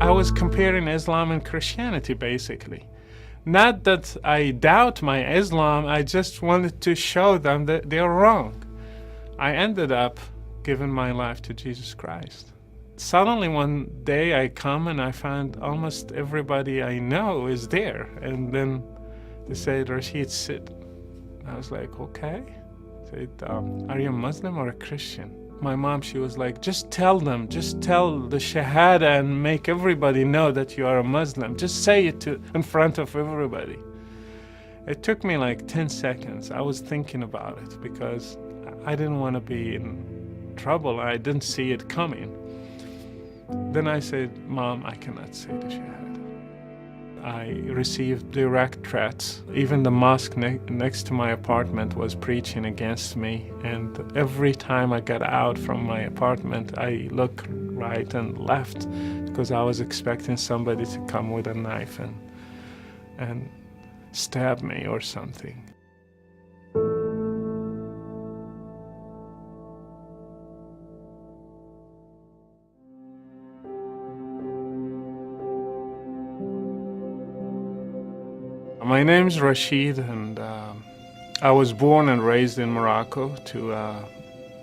I was comparing Islam and Christianity, basically. Not that I doubt my Islam, I just wanted to show them that they're wrong. I ended up giving my life to Jesus Christ. Suddenly one day I come and I find almost everybody I know is there. And then they said, Rashid, sit. I was like, okay. They said, are you a Muslim or a Christian? My mom, she was like, just tell them, just tell the Shahada and make everybody know that you are a Muslim. Just say it in front of everybody. It took me like 10 seconds. I was thinking about it because I didn't want to be in trouble. I didn't see it coming. Then I said, Mom, I cannot say the Shahada. I received direct threats. Even the mosque next to my apartment was preaching against me. And every time I got out from my apartment, I looked right and left because I was expecting somebody to come with a knife and stab me or something. My name is Rashid, and I was born and raised in Morocco to a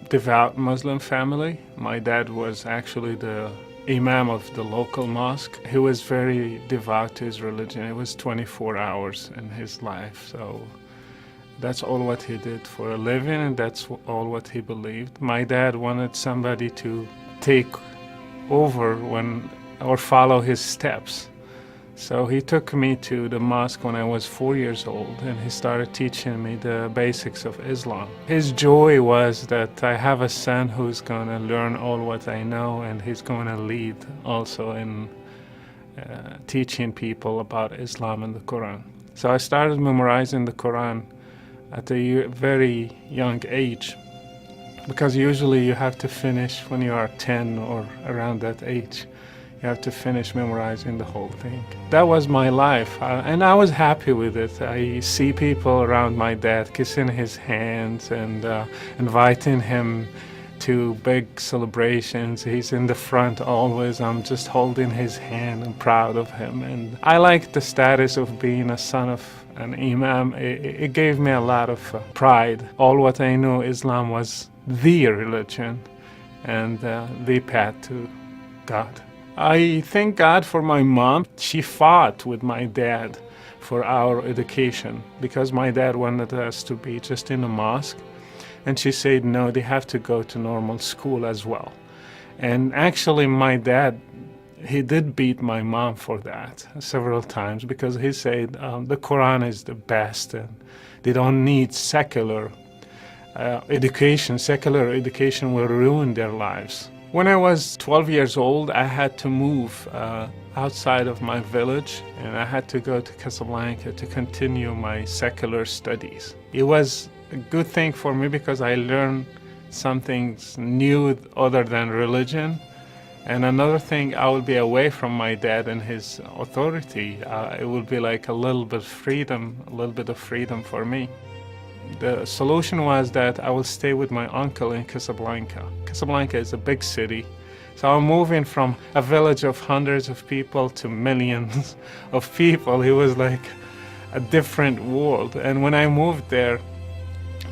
devout Muslim family. My dad was actually the imam of the local mosque. He was very devout to his religion. It was 24 hours in his life, so that's all what he did for a living, and that's all what he believed. My dad wanted somebody to take over or follow his steps. So he took me to the mosque when I was 4 years old, and he started teaching me the basics of Islam. His joy was that I have a son who's going to learn all what I know, and he's going to lead also in teaching people about Islam and the Quran. So I started memorizing the Quran at a very young age, because usually you have to finish when you are 10 or around that age. You have to finish memorizing the whole thing. That was my life, and I was happy with it. I see people around my dad kissing his hands and inviting him to big celebrations. He's in the front always. I'm just holding his hand and proud of him. And I liked the status of being a son of an imam. It gave me a lot of pride. All what I knew, Islam was the religion and the path to God. I thank God for my mom. She fought with my dad for our education because my dad wanted us to be just in a mosque. And she said, no, they have to go to normal school as well. And actually my dad, he did beat my mom for that several times because he said the Quran is the best and they don't need secular education. Secular education will ruin their lives. When I was 12 years old, I had to move outside of my village, and I had to go to Casablanca to continue my secular studies. It was a good thing for me because I learned something new other than religion. And another thing, I will be away from my dad and his authority. It will be like a little bit of freedom for me. The solution was that I will stay with my uncle in Casablanca. Casablanca is a big city, so I'm moving from a village of hundreds of people to millions of people. It was like a different world. And when I moved there,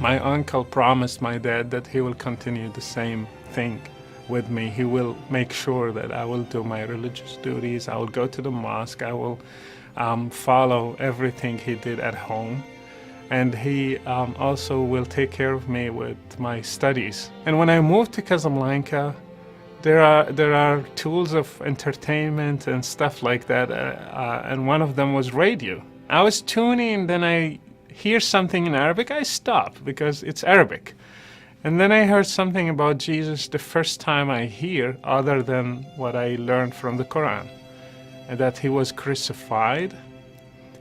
my uncle promised my dad that he will continue the same thing with me. He will make sure that I will do my religious duties. I will go to the mosque. I will follow everything he did at home. And he also will take care of me with my studies. And when I moved to Casablanca, there are tools of entertainment and stuff like that, and one of them was radio. I was tuning, then I hear something in Arabic, I stop because it's Arabic. And then I heard something about Jesus the first time I hear, other than what I learned from the Quran, and that he was crucified,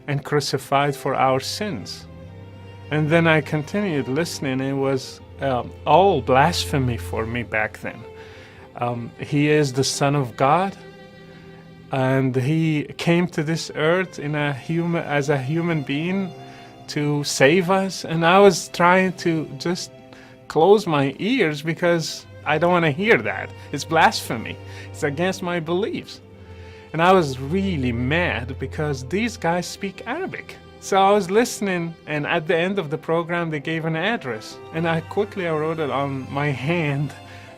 and crucified for our sins. And then I continued listening. It was all blasphemy for me back then. He is the Son of God, and he came to this earth as a human being to save us. And I was trying to just close my ears because I don't want to hear that. It's blasphemy. It's against my beliefs. And I was really mad because these guys speak Arabic. So I was listening, and at the end of the program, they gave an address. And I wrote it on my hand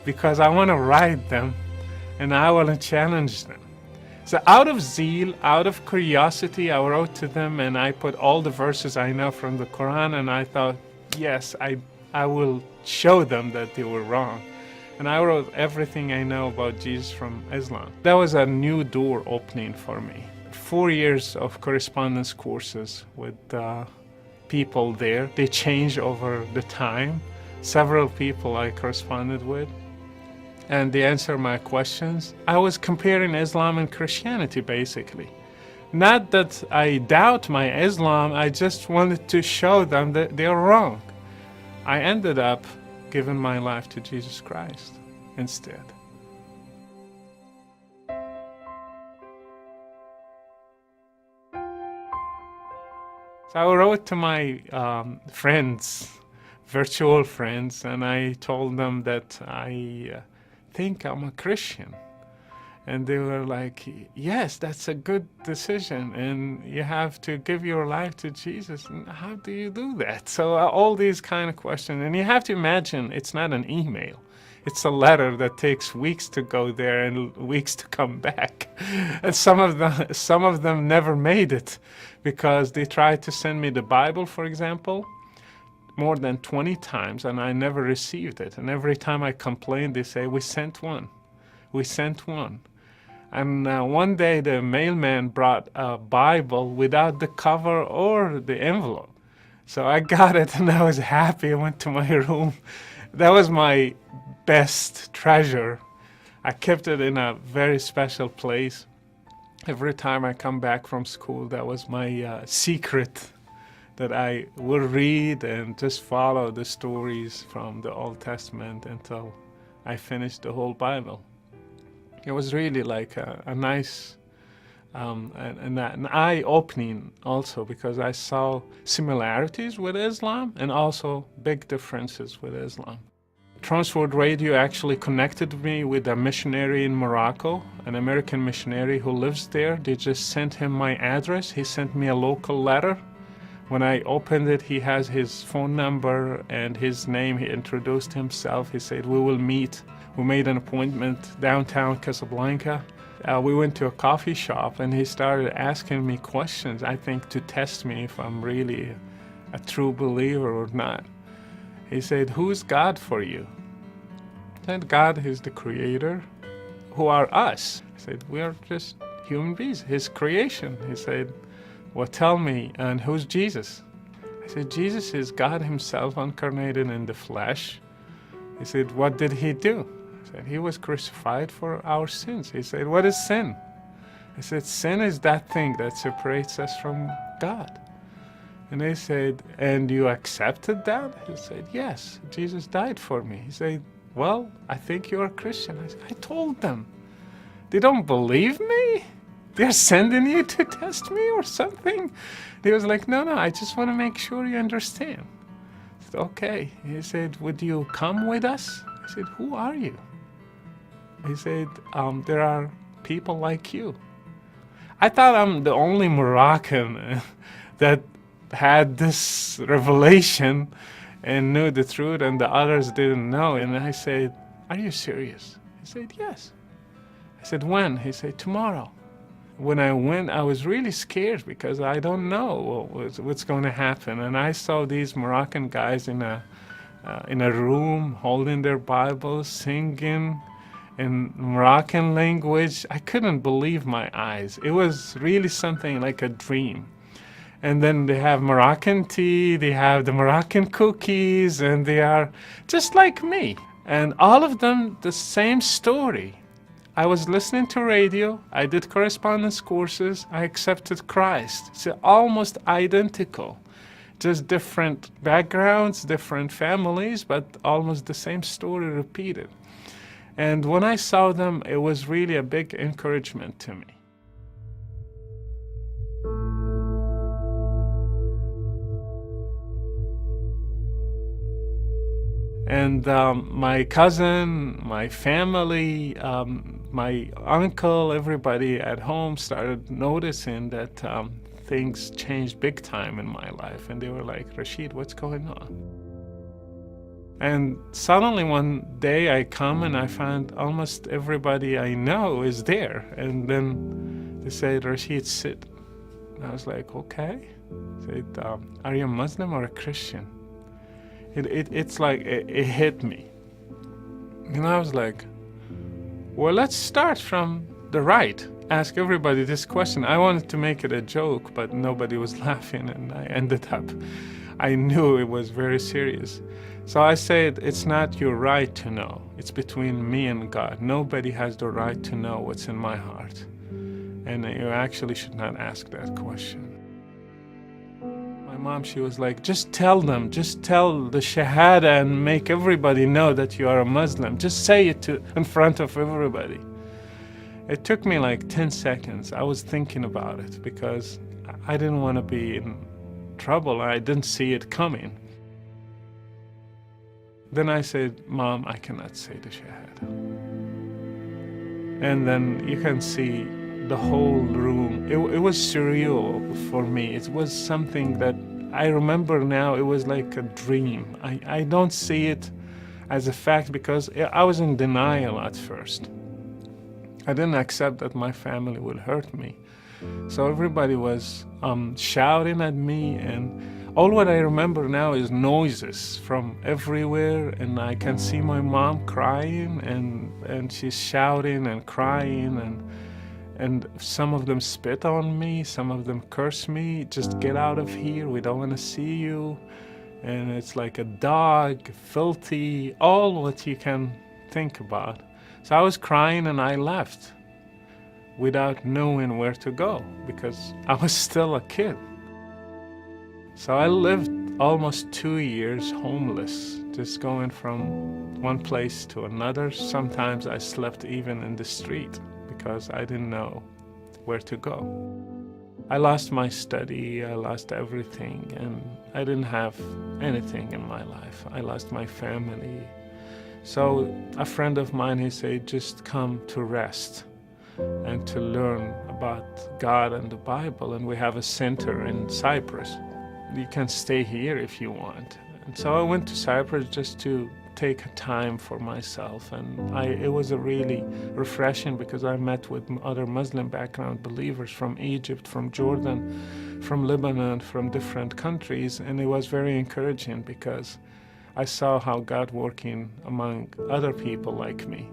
because I want to write them and I want to challenge them. So out of zeal, out of curiosity, I wrote to them and I put all the verses I know from the Quran, and I thought, yes, I will show them that they were wrong. And I wrote everything I know about Jesus from Islam. That was a new door opening for me. 4 years of correspondence courses with people there. They changed over the time. Several people I corresponded with, and they answered my questions. I was comparing Islam and Christianity, basically. Not that I doubt my Islam, I just wanted to show them that they're wrong. I ended up giving my life to Jesus Christ instead. So I wrote to my friends, virtual friends, and I told them that I think I'm a Christian. And they were like, yes, that's a good decision, and you have to give your life to Jesus. And how do you do that? So all these kind of questions. And you have to imagine it's not an email. It's a letter that takes weeks to go there and weeks to come back. And some of them never made it because they tried to send me the Bible, for example, more than 20 times, and I never received it. And every time I complained, they say, we sent one. We sent one. And one day the mailman brought a Bible without the cover or the envelope. So I got it and I was happy. I went to my room. That was my best treasure. I kept it in a very special place. Every time I come back from school, that was my secret that I would read and just follow the stories from the Old Testament until I finished the whole Bible. It was really like a nice, an eye-opening also, because I saw similarities with Islam and also big differences with Islam. Transworld Radio actually connected me with a missionary in Morocco, an American missionary who lives there. They just sent him my address. He sent me a local letter. When I opened it, he has his phone number and his name. He introduced himself. He said, we will meet. We made an appointment downtown Casablanca. We went to a coffee shop and he started asking me questions, I think to test me if I'm really a true believer or not. He said, who's God for you? I said, God is the creator. Who are us? I said, we are just human beings, his creation. He said, well, tell me, and who's Jesus? I said, Jesus is God himself incarnated in the flesh. He said, what did he do? I said, he was crucified for our sins. He said, what is sin? I said, sin is that thing that separates us from God. And they said, and you accepted that? He said, yes, Jesus died for me. He said, well, I think you're a Christian. I said, I told them. They don't believe me? They're sending you to test me or something? He was like, no, I just want to make sure you understand. I said, okay. He said, would you come with us? I said, who are you? He said, there are people like you. I thought I'm the only Moroccan that had this revelation and knew the truth, and the others didn't know. And I said, are you serious? He said, yes. I said, when? He said, tomorrow. When I went, I was really scared because I don't know what's going to happen. And I saw these Moroccan guys in a room holding their Bibles, singing in Moroccan language. I couldn't believe my eyes. It was really something like a dream. And then they have Moroccan tea, they have the Moroccan cookies, and they are just like me. And all of them the same story. I was listening to radio, I did correspondence courses, I accepted Christ. It's almost identical. Just different backgrounds, different families, but almost the same story repeated. And when I saw them, it was really a big encouragement to me. And my cousin, my family, my uncle, everybody at home started noticing that things changed big time in my life. And they were like, Rashid, what's going on? And suddenly one day I come and I find almost everybody I know is there. And then they said, Rashid, sit. And I was like, okay. They said, are you a Muslim or a Christian? It's like, it hit me. And I was like, well, let's start from the right. Ask everybody this question. I wanted to make it a joke, but nobody was laughing, and I ended up, I knew it was very serious. So I said, it's not your right to know. It's between me and God. Nobody has the right to know what's in my heart. And you actually should not ask that question. My mom, she was like, just tell them, just tell the Shahada and make everybody know that you are a Muslim. Just say it in front of everybody. It took me like 10 seconds. I was thinking about it because I didn't want to be in trouble. I didn't see it coming. Then I said, Mom, I cannot say the Shahada. And then you can see the whole room. It was surreal for me. It was something that I remember now. It was like a dream. I don't see it as a fact because I was in denial at first. I didn't accept that my family would hurt me. So everybody was shouting at me, and all what I remember now is noises from everywhere, and I can see my mom crying, and she's shouting and crying, and some of them spit on me, some of them curse me, just get out of here, we don't want to see you. And it's like a dog, filthy, all what you can think about. So I was crying and I left without knowing where to go because I was still a kid. So I lived almost 2 years homeless, just going from one place to another. Sometimes I slept even in the street because I didn't know where to go. I lost my study, I lost everything, and I didn't have anything in my life. I lost my family. So a friend of mine, he said, just come to rest and to learn about God and the Bible. And we have a center in Cyprus. You can stay here if you want. And so I went to Cyprus just to take time for myself. And it was a really refreshing because I met with other Muslim background believers from Egypt, from Jordan, from Lebanon, from different countries. And it was very encouraging because I saw how God working among other people like me.